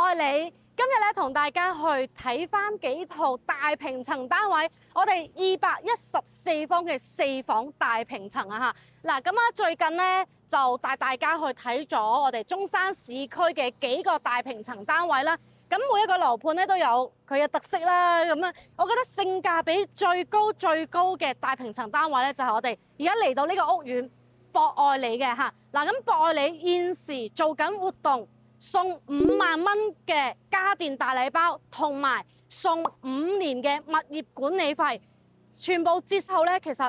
愛你。今日咧同大家去睇翻幾套大平層單位，我哋214方嘅4房大平層啊嚇。嗱咁啊，最近咧就帶大家去睇咗我哋中山市區嘅幾個大平層單位啦。咁每一個樓盤咧都有佢嘅特色啦。咁啊，我覺得性價比最高嘅大平層單位咧，就係我哋而家嚟到呢個屋苑博愛里嘅嚇。嗱咁博愛里現時做緊活動，送5萬蚊嘅家電大禮包，同埋送5年嘅物業管理費，全部折後咧，其實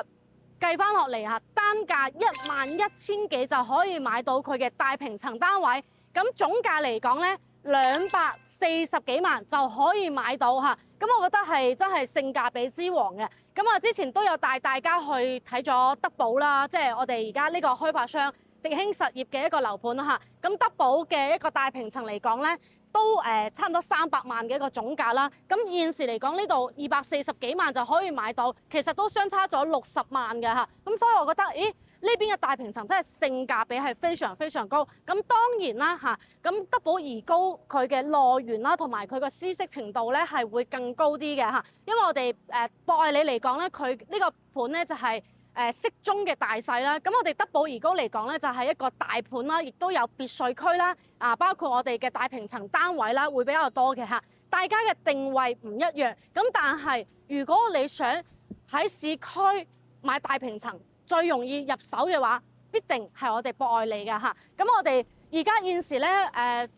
計翻落嚟嚇，單價11000幾就可以買到佢嘅大平層單位。咁總價嚟講咧，240幾萬就可以買到嚇。咁我覺得係真係性價比之王嘅。咁啊，之前都有帶大家去睇咗德寶啦，即係我哋而家呢個開發商迪興實業嘅一個樓盤啦嚇。咁德寶嘅一個大平層嚟講咧，都差唔多300萬嘅一個總價啦。咁現時嚟講呢度240幾萬就可以買到，其實都相差咗60萬嘅嚇。咁所以我覺得，咦？呢邊嘅大平層真係性價比係非常高。咁當然啦嚇，咁德寶宜高佢嘅內緣啦，同埋佢個舒適程度咧係會更高啲嘅嚇。因為我哋博愛里嚟講咧，佢呢個盤咧就係適中嘅大細啦。咁我哋德寶宜高嚟講咧就係一個大盤啦，亦都有別墅區啦，包括我哋嘅大平層單位啦，會比較多嘅嚇。大家嘅定位唔一樣，咁但係如果你想喺市區買大平層，最容易入手嘅話，必定係我哋博愛里嘅嚇。咁我哋而家現時咧，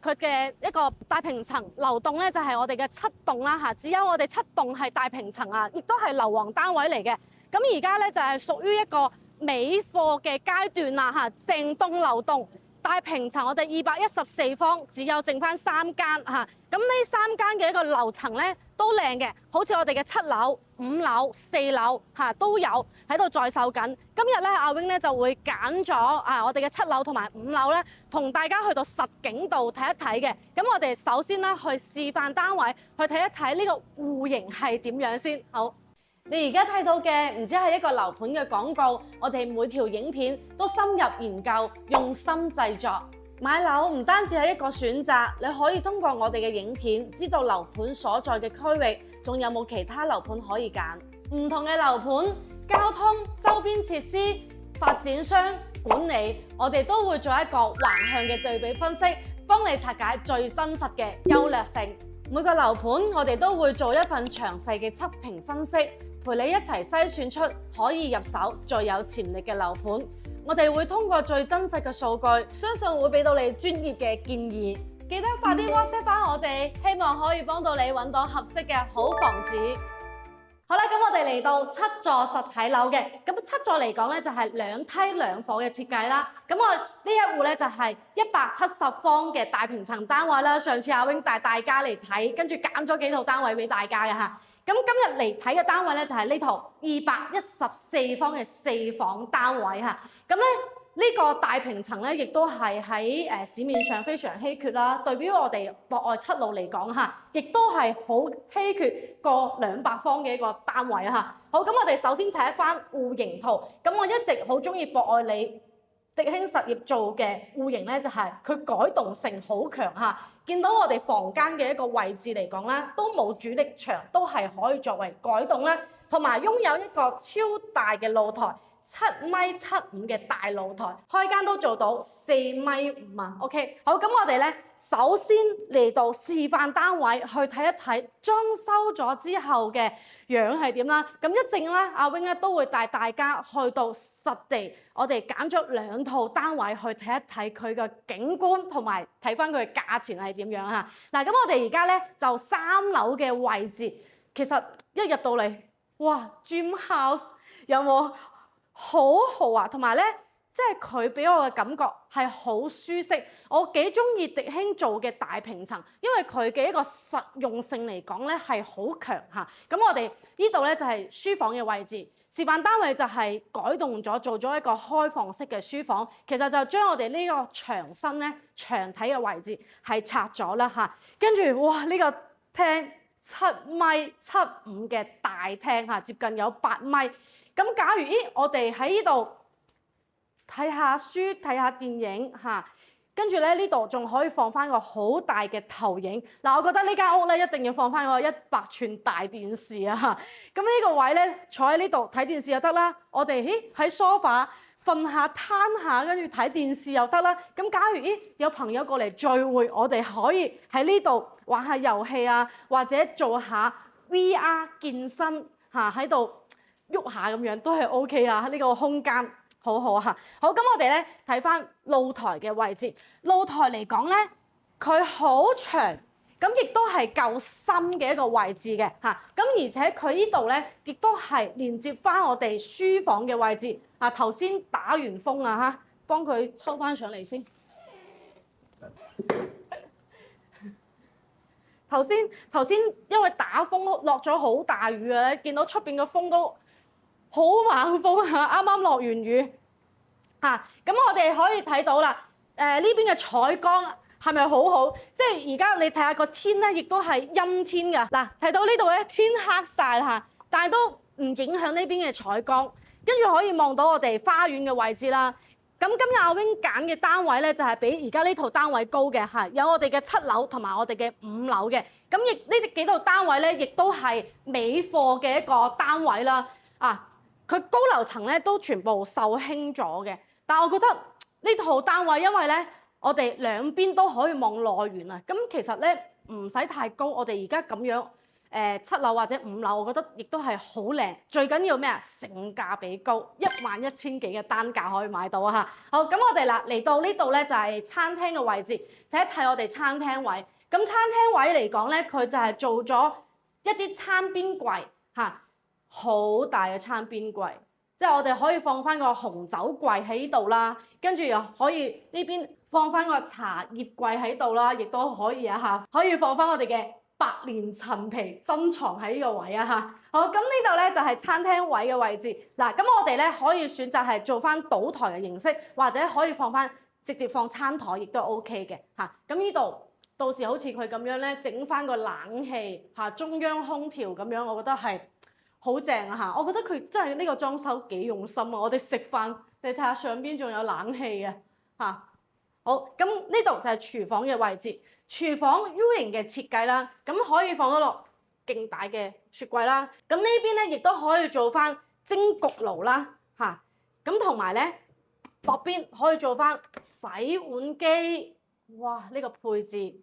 佢嘅一個大平層樓棟咧，就係我哋嘅7棟啦嚇。只有我哋7棟係大平層啊，亦都係樓王單位嚟嘅。咁而家咧就係屬於一個尾貨嘅階段啦嚇。成棟樓棟大平層，我哋214方，只有剩翻3間嚇。咁呢3間嘅一個樓層咧都靚嘅，好似我哋嘅7樓、5樓、4樓嚇都有喺度在售緊。今日咧阿 Wing 咧就會揀咗我哋嘅7樓同埋5樓咧，同大家去到實景度睇一睇嘅。咁我哋首先咧去示範單位，去睇一睇呢個戶型係點樣先。好，你而家睇到嘅唔止係一個樓盤嘅廣告，我哋每條影片都深入研究，用心製作。買樓唔單止係一個選擇，你可以通過我哋嘅影片知道樓盤所在嘅區域，仲有冇其他樓盤可以揀。唔同嘅樓盤、交通、周邊設施、發展商管理，我哋都會做一個橫向嘅對比分析，幫你拆解最真實嘅優劣性。每個樓盤我哋都會做一份詳細嘅測評分析，陪你一齊篩選出可以入手最有潛力嘅樓盤。我哋會通過最真實嘅數據，相信會俾到你專業嘅建議。記得發啲 WhatsApp 翻我哋，希望可以幫到你揾到合適嘅好房子。好啦，咁我哋嚟到7座實體樓嘅，咁7座嚟講咧就係2梯2房嘅設計啦。咁我呢一戶咧就係170方嘅大平層單位啦。上次阿 Wing 帶大家嚟睇，跟住揀咗幾套單位俾大家嘅嚇。咁今日嚟睇嘅單位咧就係呢套214方嘅4房單位嚇。咁咧呢個大平層咧亦都係喺市面上非常稀缺啦。對比我哋博愛7路嚟講嚇，亦都係好稀缺過200方嘅一個單位嚇。好，咁我哋首先睇一翻戶型圖。咁我一直好中意博愛里迪興實業做嘅戶型咧，就係佢改動性好強嚇。見到我哋房間嘅一個位置嚟講咧，都冇主力牆，都係可以作為改動咧，同埋擁有一個超大嘅露台，7.75米嘅大露台，開間都做到4.5米啊。OK， 好，咁我哋咧首先嚟到示範單位去睇一睇裝修咗之後嘅樣係點啦。咁一陣咧，阿 Wing 咧都會帶大家去到實地，我哋揀咗2套單位去睇一睇佢嘅景觀，同埋睇翻佢嘅價錢係點樣嚇。嗱，咁我哋而家咧就3樓嘅位置，其實一入到嚟，哇 ，Dream House 有冇？好豪華，同埋咧，即係佢俾我嘅感覺係好舒適。我幾中意迪興做嘅大平層，因為佢嘅一個實用性嚟講咧係好強嚇。咁我哋呢度咧就係書房嘅位置，示範單位就係改動咗，做咗一個開放式嘅書房。其實就將我哋呢個牆身咧牆體嘅位置係拆咗啦嚇。跟住哇，呢個廳7.75米嘅大廳嚇，接近有8米。咁假如我哋喺呢度睇下書、睇下電影嚇，跟住咧呢度仲可以放翻個好大嘅投影。嗱，我覺得呢間屋咧一定要放翻個100寸大電視啊！咁呢個位咧坐喺呢度睇電視又得啦。我哋喺梳化瞓下攤下，跟住睇電視又得啦。咁假如有朋友過嚟聚會，我哋可以喺呢度玩下遊戲啊，或者做下 VR 健身嚇，喺度喐下咁樣都係 OK 啊！呢個空間好好嚇。好，咁我哋咧睇翻露台嘅位置。露台嚟講咧，佢好長，咁亦都係夠深嘅一個位置嘅嚇。咁而且佢呢度咧，亦都係連接翻我哋書房嘅位置。啊，頭先打完風啊嚇，幫佢抽翻上嚟先。頭先因為打風落咗好大雨啊，見到出邊個風都好猛風嚇，啱啱落完雨嚇。咁我哋可以睇到啦，呢邊嘅採光係咪好好？即係而家你睇下個天咧，亦都係陰天㗎。嗱，睇到呢度咧天黑晒啦，但係都唔影響呢邊嘅採光。跟住可以望到我哋花園嘅位置啦。咁今日阿 Wing 揀嘅單位咧，就係比而家呢套單位高嘅嚇，有我哋嘅7樓同埋我哋嘅5樓嘅。咁亦呢幾套單位咧，亦都係尾貨嘅一個單位啦。啊，佢高樓層咧都全部售罄咗嘅。但係我覺得呢套單位，因為咧我哋兩邊都可以望內園啊。咁其實咧唔使太高，我哋而家咁樣。7樓或者5樓，我覺得亦都係好靚。最緊要咩啊？性價比高，11000幾嘅單價可以買到啊！嚇，好，咁我哋嚟到呢度咧就係餐廳嘅位置，睇一睇我哋餐廳位。咁餐廳位嚟講咧，佢就係做咗一啲餐邊櫃嚇，好大嘅餐邊櫃，即係我哋可以放翻個紅酒櫃喺呢度啦，跟住又可以呢邊放翻個茶葉櫃喺度啦，亦都可以啊嚇，可以放翻我哋嘅百年陳皮珍藏喺呢個位啊嚇。好，咁呢度咧就係餐廳位嘅位置。嗱，咁我哋咧可以選擇係做翻倒台嘅形式，或者可以放翻直接放餐台，亦都 OK 嘅嚇。咁呢度到時好似佢咁樣咧，整翻個冷氣嚇，中央空調咁樣，我覺得係好正啊嚇。我覺得佢真係呢個裝修幾用心啊。我哋食飯，你睇下上邊仲有冷氣啊嚇。好，咁呢度就係廚房嘅位置。廚房 U 型嘅設計啦，咁可以放得落勁大嘅雪櫃啦。咁呢邊咧亦都可以做翻蒸焗爐啦，嚇。咁同埋咧，側邊可以做翻洗碗機。哇！呢個配置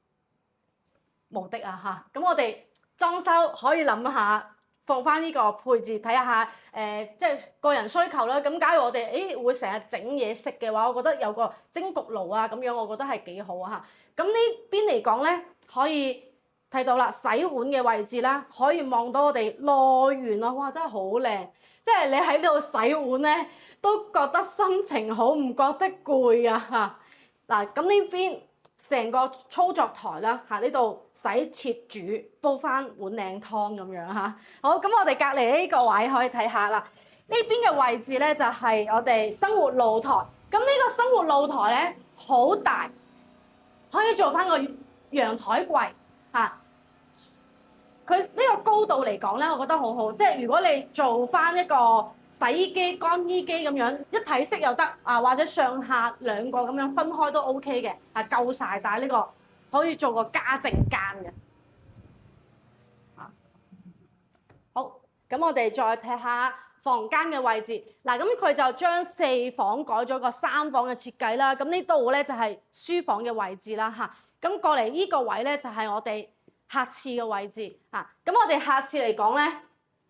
無敵啊嚇。咁我哋裝修可以諗下放翻呢個配置，睇下即係個人需求啦。咁假如我哋會成日整嘢食嘅話，我覺得有個蒸焗爐啊咁樣，我覺得係幾好啊嚇。咁呢邊嚟講咧，可以睇到啦，洗碗嘅位置啦，可以望到我哋內園啊，哇！真係好靚，即係你喺呢度洗碗咧，都覺得心情好，唔覺得攰啊嚇。嗱，咁呢邊成個操作台啦嚇，呢度洗切煮煲翻碗靚湯咁樣嚇。好，咁我哋隔離呢個位可以睇下啦。呢邊嘅位置咧就係我哋生活露台。咁呢個生活露台咧好大。可以做翻個陽台櫃嚇，佢呢個高度嚟講咧，我覺得好好。即係如果你做翻一個洗衣機、乾衣機咁樣一體式又得啊，或者上下兩個咁樣分開都 OK 嘅，係夠晒。但係呢個可以做個家政間嘅。好，咁我哋再睇下房間嘅位置。嗱，咁佢就將4房改咗個3房嘅設計啦。咁呢度咧就係書房嘅位置啦嚇。咁過嚟呢個位咧就係我哋客廁嘅位置嚇。咁我哋客廁嚟講咧，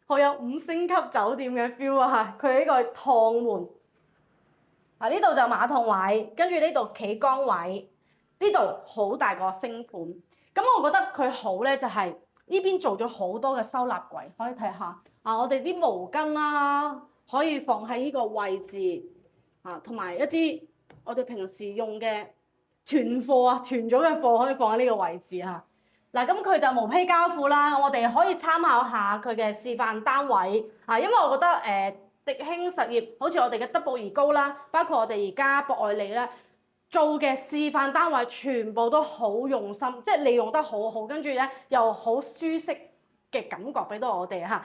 好有5星級酒店嘅 feel 啊嚇。佢呢個趟門，啊呢度就馬桶位，跟住呢度企缸位，呢度好大個星盤。咁我覺得佢好咧就係呢邊做咗好多嘅收納櫃，可以睇下。啊！我哋啲毛巾啦，可以放喺呢個位置啊，同埋一啲我哋平時用嘅囤貨啊，囤咗嘅貨可以放喺呢個位置啊。嗱，咁佢就毛坯交付啦，我哋可以參考下佢嘅示範單位啊，因為我覺得迪興實業好似我哋嘅德寶怡高啦，包括我哋而家博愛利咧做嘅示範單位，全部都好用心，即係利用得好好，跟住咧又好舒適嘅感覺俾到我哋嚇。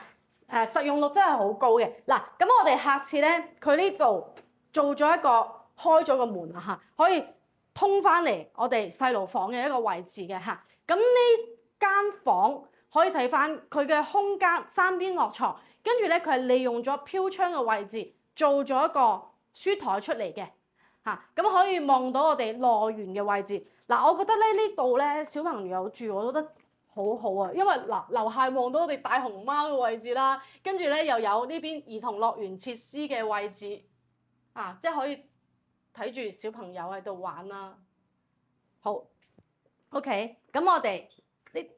實用率真係好高嘅。嗱，咁我哋客廁咧，佢呢度做咗一個開咗個門啊嚇，可以通翻嚟我哋細路房嘅一個位置嘅嚇。咁呢間房可以睇翻佢嘅空間，三邊落床，跟住咧佢係利用咗飄窗嘅位置做咗一個書台出嚟嘅嚇，咁可以望到我哋樂園嘅位置。嗱，我覺得咧呢度咧小朋友住，我覺得好好啊，因為嗱樓下望到我哋大熊貓嘅位置啦，跟住咧又有呢邊兒童樂園設施嘅位置啊，即係可以睇住小朋友喺度玩啦。好 ，OK， 咁我哋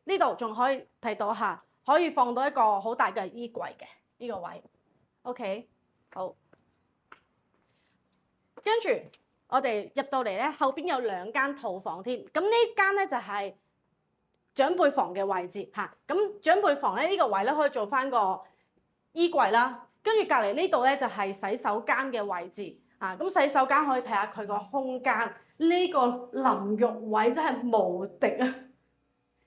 呢度仲可以睇到下，可以放到一個好大嘅衣櫃嘅呢個位。OK， 好，跟住我哋入到嚟咧，後邊有2間套房添。咁呢間咧就係長輩房嘅位置嚇。咁長輩房咧呢個位咧可以做翻個衣櫃啦。跟住隔離呢度咧就係洗手間嘅位置啊。咁洗手間可以睇下佢個空間，呢個淋浴位真係無敵啊！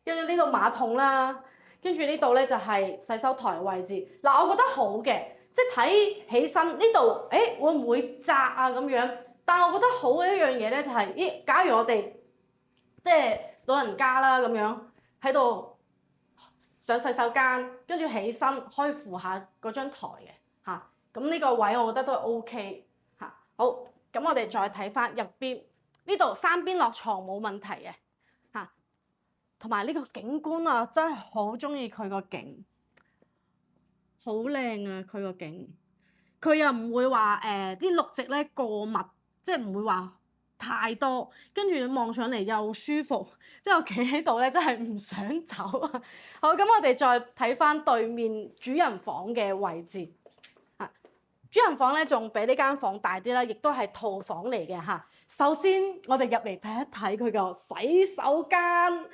跟住呢度馬桶啦，跟住呢度咧就係洗手台位置。嗱，我覺得好嘅，即係睇起身呢度，誒會唔會窄啊咁樣？但係我覺得好嘅一樣嘢咧就係，咦，假如我哋即係老人家啦咁樣喺度上洗手間，跟住起身可以扶下嗰張台嘅嚇。咁呢個位我覺得都係 OK 嚇。好，咁我哋再睇翻入邊呢度三邊落床冇問題嘅。同埋呢個景觀啊，真係好中意佢個景，好靚啊！佢個景，佢又唔會話啲綠植咧過密，即係唔會話太多，跟住望上嚟又舒服，即係我企喺度咧真係唔想走啊！好，咁我哋再睇翻對面主人房嘅位置啊，主人房咧仲比呢間房大啲啦，亦都係套房嚟嘅嚇。首先我哋入嚟睇一睇佢個洗手間。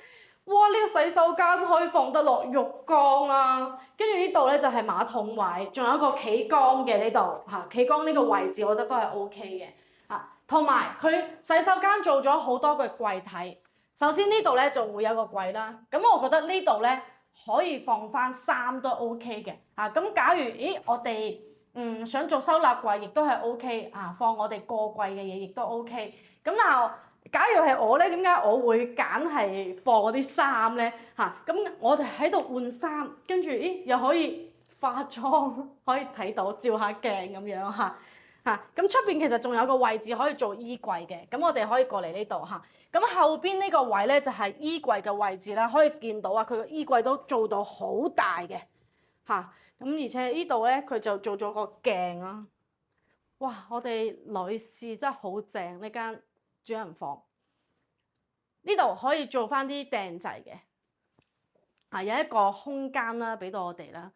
哇！呢個洗手間可以放得落浴缸啊，跟住呢度咧就係馬桶位，仲有一個企缸嘅呢度嚇，企缸呢個位置我覺得都係 OK 嘅嚇。同埋佢洗手間做咗好多個櫃體，首先呢度咧仲會有個櫃啦，咁我覺得呢度咧可以放翻衫都 OK 嘅嚇。咁假如我哋想做收納櫃，亦都係 OK 啊，放我哋過櫃嘅嘢亦都 OK。咁嗱。假如係我咧，點解我會揀係放嗰啲衫咧？嚇，咁我哋喺度換衫，跟住又可以化妝，可以睇到照下鏡咁樣嚇。咁出邊其實仲有個位置可以做衣櫃嘅，咁我哋可以過嚟呢度嚇。咁後邊呢個位咧就係衣櫃嘅位置啦，可以見到啊，佢個衣櫃都做到好大嘅嚇。咁而且呢度咧佢就做咗個鏡啊。哇！我哋女士真係好正呢間主人房，呢度可以做翻啲訂製嘅，有一個空間啦，俾到我哋啦，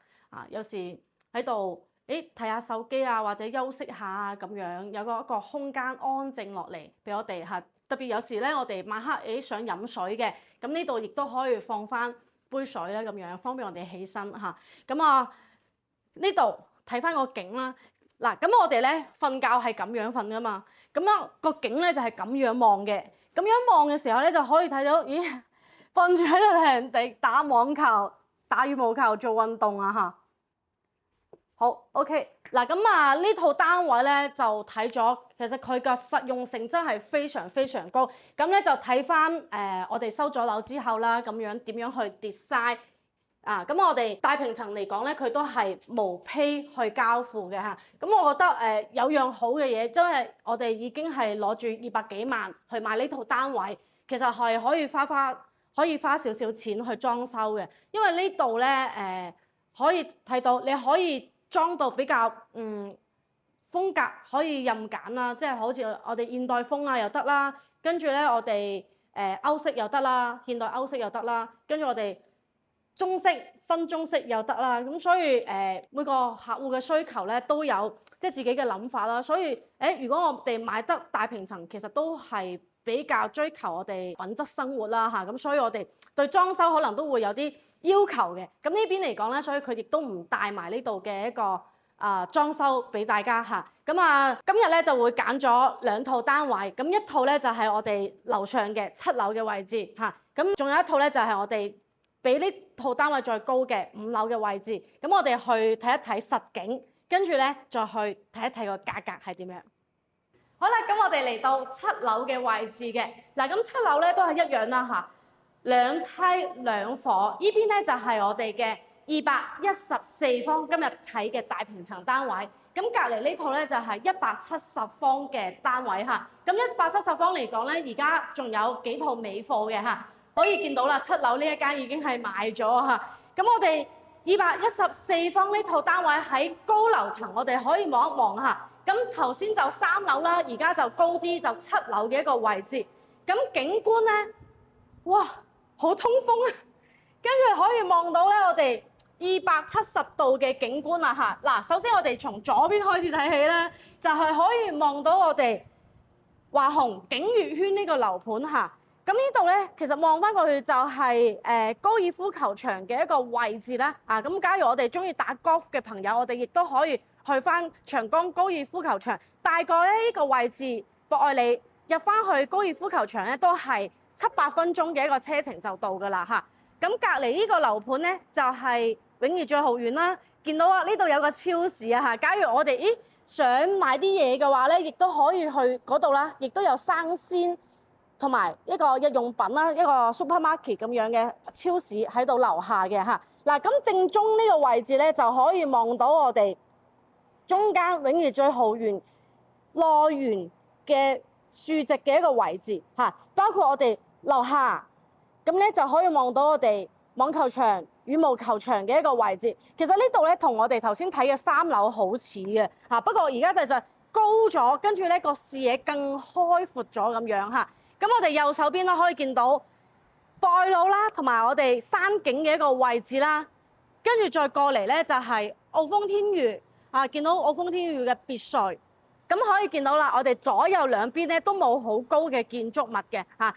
有時喺度睇下手機啊，或者休息下啊咁樣，有一個空間安靜落嚟俾我哋嚇。特別有時咧，我哋晚黑想飲水嘅，咁呢度亦都可以放翻杯水咧，咁樣方便我哋起身嚇。咁呢度睇翻個景啦。嗱，咁我哋咧瞓覺係咁樣瞓噶嘛，咁個景咧就係咁樣望嘅，咁樣望嘅時候咧就可以睇到，咦，瞓住喺度同人哋打網球、打羽毛球做運動啊嚇。好 OK， 嗱咁呢套單位咧就睇咗，其實佢嘅實用性真係非常非常高。咁咧就睇翻我哋收咗樓之後啦，咁樣點樣去 design。咁我哋大平層嚟講咧，佢都係無坯去交付嘅嚇。咁我覺得有樣好嘅嘢，真係我哋已經係攞住200幾萬去買呢套單位，其實係可以花少少錢去裝修嘅，因為呢度咧可以睇到你可以裝到比較風格可以任揀啦，即係好似我哋現代風啊又得啦，跟住咧我哋歐式又得啦，現代歐式又得啦，跟住我哋中式、新中式又得啦，咁所以每個客戶嘅需求咧都有即係自己嘅諗法啦。所以如果我哋買得大平層，其實都係比較追求我哋品質生活啦嚇。咁所以我哋對裝修可能都會有啲要求嘅。咁呢邊嚟講咧，所以佢亦都唔帶埋呢度嘅一個裝修俾大家嚇。咁今日咧就會揀咗2套單位，咁一套咧就係我哋樓上嘅7樓嘅位置嚇，咁仲有一套咧就係我哋比呢套單位再高嘅5樓嘅位置，咁我哋去睇一睇實景，跟住咧再去睇一睇個價格係點樣。好啦，咁我哋嚟到7樓嘅位置嘅，嗱咁7樓咧都係一樣啦嚇，2梯2房，呢邊咧就係我哋嘅214方今日睇嘅大平層單位。咁隔離呢套咧就係170方嘅單位嚇。咁170方嚟講咧，而家仲有幾套尾貨嘅嚇，可以見到啦，7樓呢一間已經係賣咗嚇。咁我哋214方呢套單位喺高樓層，我哋可以望一望嚇。咁頭先就3樓啦，而家就高啲就7樓嘅一個位置。咁景觀咧，哇，好通風啊！跟住可以望到咧，我哋270度嘅景觀啦嚇。嗱，首先我哋從左邊開始睇起咧，就係可以望到我哋華雄景悅軒呢個樓盤嚇。咁呢度咧，其實望翻過去就係高爾夫球場嘅一個位置啦。咁假如我哋中意打 golf 嘅朋友，我哋亦都可以去翻長江高爾夫球場。大概咧呢個位置，博愛你入翻去高爾夫球場咧，都係7-8分鐘嘅一個車程就到㗎啦嚇。咁隔離呢個樓盤咧，就係永怡最豪園啦。見到啊，呢度有個超市啊嚇。假如我哋想買啲嘢嘅話咧，亦都可以去嗰度啦，亦都有生鮮同埋一個日用品啦，一個 supermarket 咁樣嘅超市喺度樓下嘅嚇。嗱，咁正中呢個位置咧，就可以望到我哋中間永怡最豪園內園嘅豎直嘅一個位置嚇，包括我哋樓下咁咧就可以望到我哋網球場、羽毛球場嘅一個位置。其實呢度咧同我哋頭先睇嘅3樓好似嘅嚇，不過而家就高咗，跟住咧個視野更開闊咗咁樣嚇。咁我哋右手邊啦，可以見到博愛路啦，同埋我哋山景嘅一個位置啦。跟住再過嚟咧，就係澳豐天譽啊，見到澳豐天譽嘅別墅。咁可以見到啦，我哋左右兩邊咧都冇好高嘅建築物嘅嚇，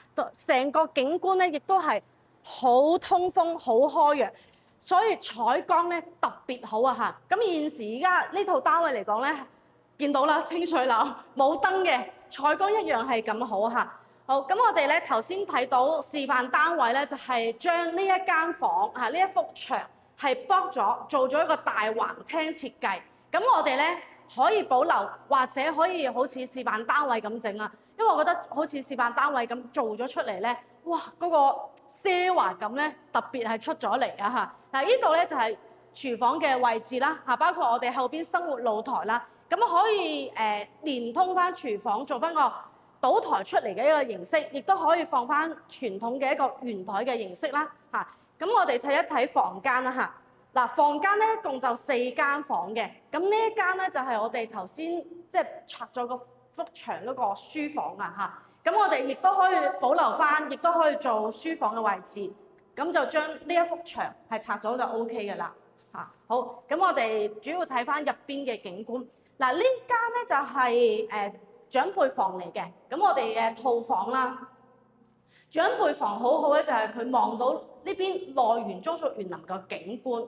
成個景觀咧亦都係好通風、好開揚，所以採光咧特別好啊嚇。咁現時而家呢套單位嚟講咧，見到啦，清水樓冇燈嘅，採光一樣係咁好嚇。好，咁我哋咧頭先睇到示範單位咧，就係將呢一間房呢一幅牆係剝咗，做咗一個大橫廳設計。咁我哋咧可以保留，或者可以好似示範單位咁整啊。因為我覺得好似示範單位咁做咗出嚟咧，哇，嗰個奢華感咧特別係出咗嚟啊嚇！嗱，呢度咧就係廚房嘅位置啦嚇，包括我哋後邊生活露台啦，咁可以連通翻廚房，做翻個倒台出嚟嘅一個形式，亦都可以放翻傳統嘅一個圓台嘅形式啦嚇。咁我哋睇一睇房間啦嚇。嗱，房間咧共就4間房嘅，咁呢一間咧就係我哋頭先即係拆咗個幅牆嗰個書房啊嚇。咁我哋亦都可以保留翻，亦都可以做書房嘅位置。咁就將呢一幅牆係拆咗就 O K 嘅啦嚇。好，咁我哋主要睇翻入邊嘅景觀。嗱，呢間咧就係長輩房嚟嘅，咁我哋嘅套房啦，長輩房好好咧，就係佢望到呢邊內園租屬園林嘅景觀，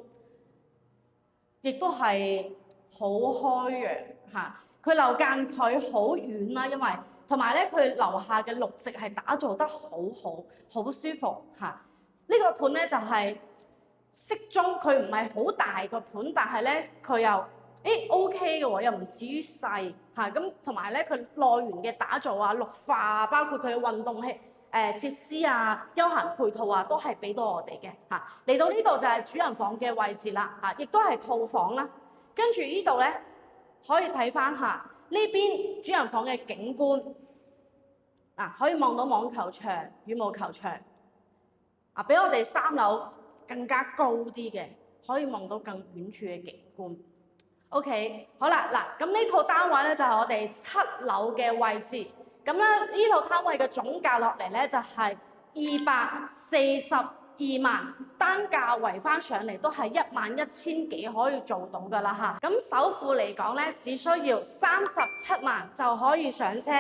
亦都係好開揚嚇。佢樓間距好遠啦，因為同埋咧佢樓下嘅綠植係打造得好好，好舒服嚇。呢個盤咧就係適中，佢唔係好大個盤，但係咧佢又OK 嘅喎，又唔至於細嚇。咁同埋咧佢內園嘅打造啊、綠化啊，包括佢嘅運動器設施啊、休閒配套啊，都係俾到我哋嘅嚇。嚟到呢度就係主人房嘅位置啦嚇，亦都係套房啦。跟住呢度咧可以睇翻下呢邊主人房嘅景觀啊，可以望到網球場、羽毛球場啊，比我哋3樓更加高啲嘅，可以望到更遠處嘅景觀。OK， 好啦，嗱，咁呢套單位咧就係我哋7樓嘅位置。咁咧呢套單位嘅總價落嚟咧就係242萬，單價圍翻上嚟都係11000幾可以做到噶啦嚇。咁首付嚟講咧，只需要37萬就可以上車，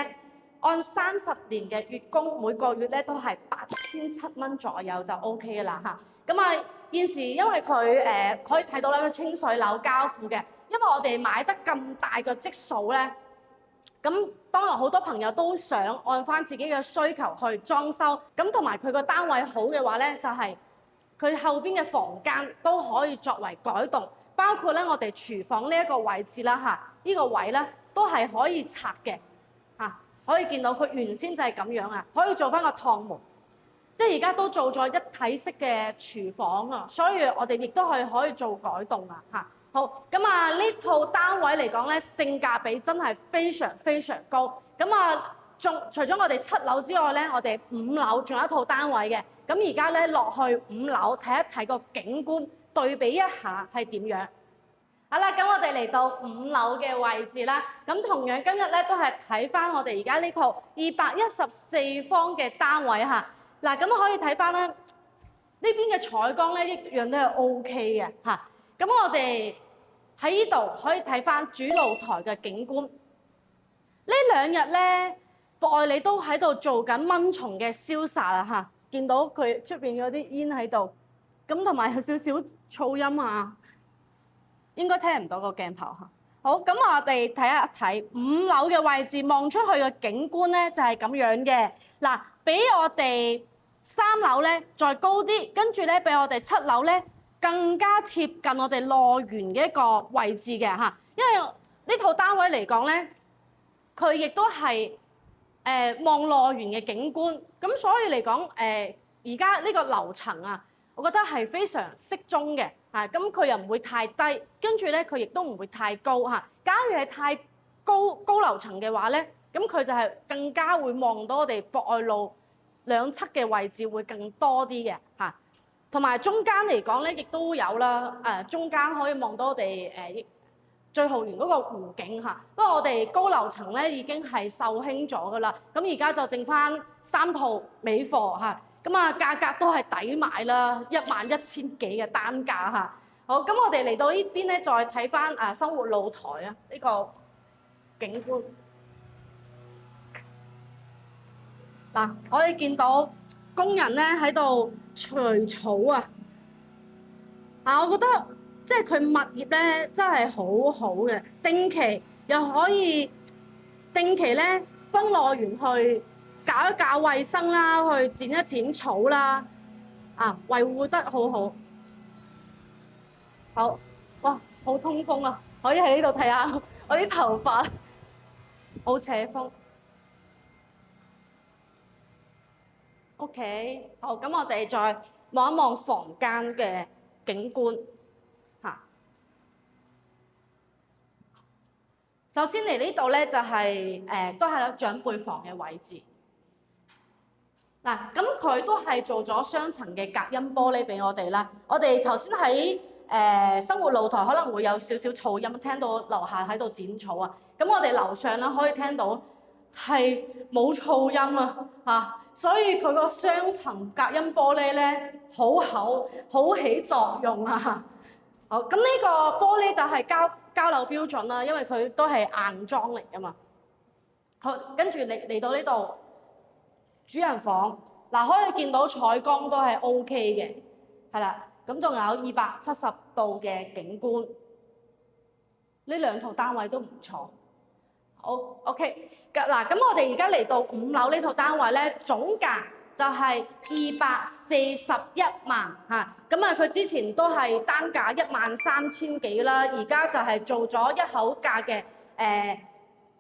按30年嘅月供，每個月咧都係8700蚊左右就 OK 嘅啦嚇。咁啊現時因為佢可以睇到咧，佢清水樓交付嘅。因為我哋買得咁大個積數咧，咁當然好多朋友都想按翻自己嘅需求去裝修，咁同埋佢個單位好嘅話咧，就係佢後邊嘅房間都可以作為改動，包括咧我哋廚房呢一個位置啦嚇，呢個位咧都係可以拆嘅嚇，可以見到佢原先就係咁樣啊，可以做翻個趟門，即係而家都做咗一體式嘅廚房啊，所以我哋亦都係可以做改動啊嚇。好，咁啊呢套單位嚟講咧，性價比真係非常非常高。咁啊，除咗我哋7樓之外咧，我哋5樓仲有一套單位嘅。咁而家咧落去5樓睇一睇個景觀，對比一下係點樣。好啦，咁我哋嚟到5樓嘅位置啦。咁同樣今日咧都係睇翻我哋而家呢套214方嘅單位嚇。嗱，咁可以睇翻咧，呢邊嘅採光咧一樣都係 OK 嘅嚇。咁我哋喺呢度可以睇翻主露台嘅景觀。呢2日咧，博愛里都喺度做緊蚊蟲嘅消殺啊嚇，見到佢出邊嗰啲煙喺度，咁同埋有少少噪音啊。應該聽唔到個鏡頭嚇。好，咁我哋睇一睇5樓嘅位置，望出去嘅景觀咧就係咁樣嘅。嗱，比我哋3樓咧再高啲，跟住咧比我哋7樓咧更加貼近我哋樂園嘅一個位置嘅嚇。因為呢套單位嚟講咧，佢亦都係望樂園嘅景觀，咁所以嚟講而家呢個樓層啊，我覺得係非常適中嘅。咁佢又唔會太低，跟住咧佢亦都唔會太高嚇。假如係太高樓層嘅話咧，咁佢就係更加會望到我哋博愛路兩側嘅位置會更多啲嘅嚇。同埋中間嚟講咧，亦都有啦。中間可以望到我哋醉豪園嗰個湖景嚇。不過我哋高樓層咧已經係售罄咗噶啦，咁而家就剩翻3套尾貨嚇。咁啊，價格都係抵買啦，11,000幾嘅單價嚇。好，咁我哋嚟到呢邊咧，再睇翻生活露台啊，呢個景觀。嗱，可以見到工人咧喺度除草啊。我覺得即係佢物業咧真係好好嘅，定期又可以定期咧幫樂園去搞一搞衞生啦，去剪一剪草啦，維護得好好。好，哇，好通風啊！可以喺呢度睇下我啲頭髮，好扯風。OK， 好，咁我哋再望一望房間嘅景觀嚇。首先嚟呢度咧就係都係長輩房嘅位置。嗱，咁佢都係做咗雙層嘅隔音玻璃俾我哋啦。我哋頭先喺生活露台可能會有少少噪音，聽到樓下喺度剪草啊。咁我哋樓上咧可以聽到係冇噪音啊，所以佢個雙層隔音玻璃咧好厚，好起作用啊。好，咁呢個玻璃就係交樓標準啦，因為佢都係硬裝嚟噶嘛。好，跟住嚟到呢度。主人房嗱，可以見到採光都係 OK 嘅，係啦，咁仲有270度嘅景觀，呢2套單位都唔錯。好 OK， 嗱，咁我哋而家嚟到5樓呢套單位咧，總價就係241萬嚇，咁佢之前都係單價13,000幾啦，而家就係做咗一口價嘅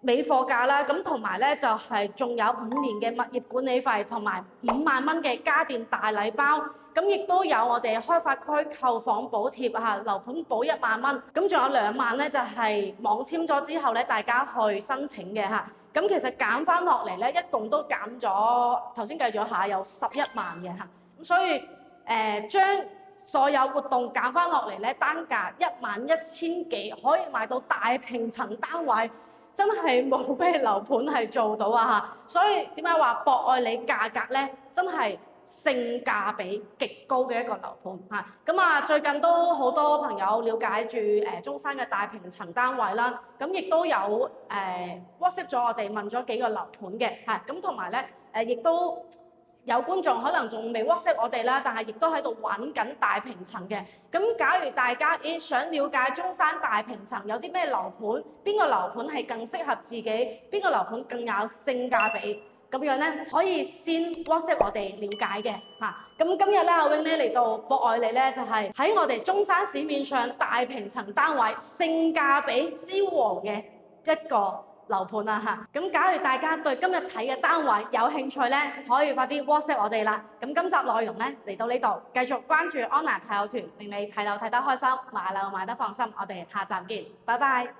尾貨價啦，咁同埋咧就係仲有5年嘅物業管理費，同埋5萬蚊嘅家電大禮包，咁亦都有我哋開發區購房補貼嚇，樓盤補1萬蚊，咁仲有2萬咧就係網簽咗之後咧，大家去申請嘅嚇，咁其實減翻落嚟咧，一共都減咗頭先計咗下有11萬嘅嚇，咁所以將所有活動減翻落嚟咧，單價11,000幾，可以買到大平層單位。真係冇咩樓盤係做到啊嚇，所以點解話博愛里價格咧，真係性價比極高嘅一個樓盤嚇。咁最近都好多朋友了解住中山嘅大平層單位啦，咁亦都有WhatsApp 咗我哋問咗幾個樓盤嘅嚇，咁同埋咧亦都有觀眾可能仲未 WhatsApp 我哋啦，但係亦都喺度揾緊大平層嘅。咁假如大家想了解中山大平層有啲咩樓盤，邊個樓盤係更適合自己，邊個樓盤更有性價比，咁樣咧可以先 WhatsApp 我哋了解嘅嚇。咁今日咧阿 Wing 咧嚟到博愛里咧，就係喺我哋中山市面上大平層單位性價比之王嘅一個樓盤啊嚇。咁假如大家對今日睇嘅單位有興趣咧，可以快啲 WhatsApp 我哋啦。咁今集內容咧嚟到呢度，繼續關注安娜睇樓團，令你睇樓睇得開心，買樓買得放心。我哋下集見，拜拜。